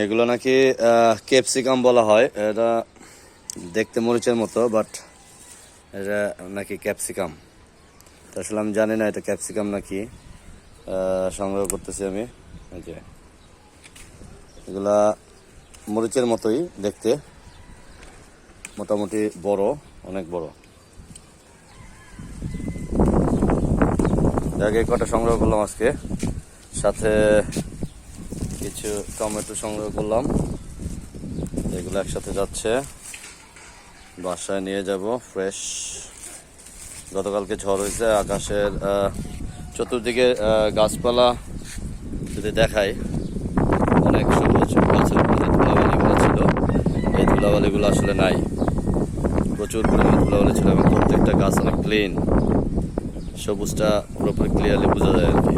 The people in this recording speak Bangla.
এগুলো নাকি ক্যাপসিকাম বলা হয়। এটা দেখতে মরিচের মতো, বাট এটা নাকি ক্যাপসিকাম। তো আসলে আমি জানি না এটা ক্যাপসিকাম নাকি। সংগ্রহ করতেছি আমি। এই যে এগুলা মরিচের মতোই দেখতে, মোটামুটি বড়, অনেক বড়। আগে কটা সংগ্রহ করলাম আজকে, সাথে কিছু টমেটো সংগ্রহ করলাম। এগুলো একসাথে যাচ্ছে, বাসায় নিয়ে যাব ফ্রেশ। গতকালকে ঝড় হয়েছে, আকাশের চতুর্দিকে গাছপালা যদি দেখাই, অনেক সবুজ। গাছের উপরে ধুলাবালিগুলো ছিল, এই ধুলাবালিগুলো আসলে নাই। প্রচুর পরিমাণে ধুলাবালি ছিল এবং প্রত্যেকটা গাছ অনেক ক্লিন, সবুজটা পুরোপুরি ক্লিয়ারলি বোঝা যায় আর কি।